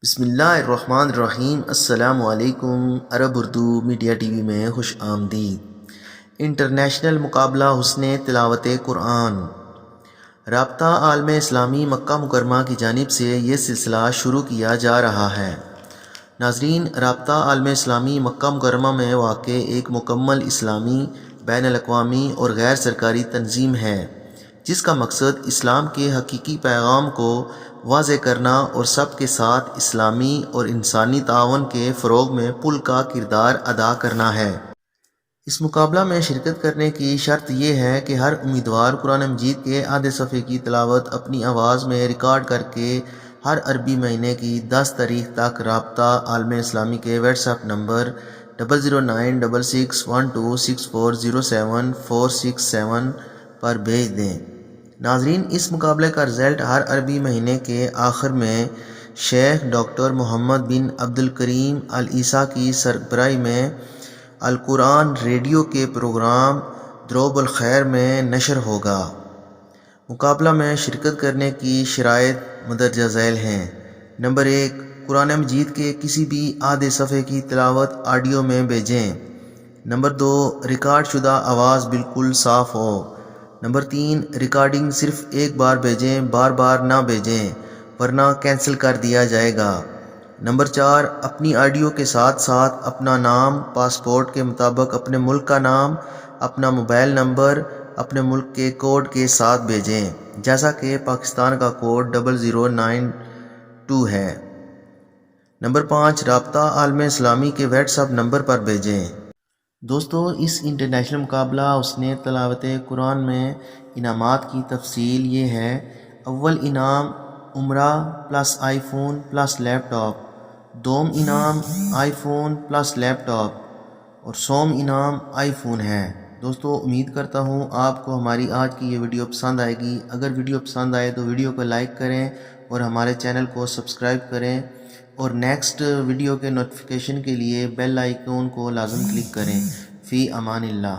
بسم اللہ الرحمن الرحیم۔ السلام علیکم۔ عرب اردو میڈیا ٹی وی میں خوش آمدید۔ انٹرنیشنل مقابلہ حسن تلاوت قرآن۔ رابطہ عالم اسلامی مکہ مکرمہ کی جانب سے یہ سلسلہ شروع کیا جا رہا ہے۔ ناظرین، رابطہ عالم اسلامی مکہ مکرمہ میں واقع ایک مکمل اسلامی، بین الاقوامی اور غیر سرکاری تنظیم ہے جس کا مقصد اسلام کے حقیقی پیغام کو واضح کرنا اور سب کے ساتھ اسلامی اور انسانی تعاون کے فروغ میں پل کا کردار ادا کرنا ہے۔ اس مقابلہ میں شرکت کرنے کی شرط یہ ہے کہ ہر امیدوار قرآن مجید کے آدھے صفحے کی تلاوت اپنی آواز میں ریکارڈ کر کے ہر عربی مہینے کی 10 تاریخ تک رابطہ عالم اسلامی کے واٹس ایپ نمبر 00966126407 پر بھیج دیں۔ ناظرین، اس مقابلے کا رزلٹ ہر عربی مہینے کے آخر میں شیخ ڈاکٹر محمد بن عبد الکریم العیسیٰ کی سربراہی میں القرآن ریڈیو کے پروگرام دروب الخیر میں نشر ہوگا۔ مقابلہ میں شرکت کرنے کی شرائط مندرجہ ذیل ہیں۔ نمبر 1، قرآن مجید کے کسی بھی آدھے صفحے کی تلاوت آڈیو میں بھیجیں۔ نمبر 2، ریکارڈ شدہ آواز بالکل صاف ہو۔ نمبر 3، ریکارڈنگ صرف ایک بار بھیجیں، بار بار نہ بھیجیں ورنہ کینسل کر دیا جائے گا۔ نمبر 4، اپنی آڈیو کے ساتھ ساتھ اپنا نام، پاسپورٹ کے مطابق اپنے ملک کا نام، اپنا موبائل نمبر اپنے ملک کے کوڈ کے ساتھ بھیجیں، جیسا کہ پاکستان کا کوڈ 0092 ہے۔ نمبر 5، رابطہ عالم اسلامی کے واٹس ایپ نمبر پر بھیجیں۔ دوستو، اس انٹرنیشنل مقابلہ حسن تلاوت قرآن میں انعامات کی تفصیل یہ ہے۔ اول انعام عمرہ plus I phone plus leap top, دوم انعام آئی فون پلس لیپ ٹاپ اور سوم انعام آئی فون ہے۔ دوستو، امید کرتا ہوں آپ کو ہماری آج کی یہ ویڈیو پسند آئے گی۔ اگر ویڈیو پسند آئے تو ویڈیو کو لائک کریں اور ہمارے چینل کو سبسکرائب کریں اور نیکسٹ ویڈیو کے نوٹیفیکیشن کے لیے بیل آئیکن کو لازم کلک کریں۔ فی امان اللہ۔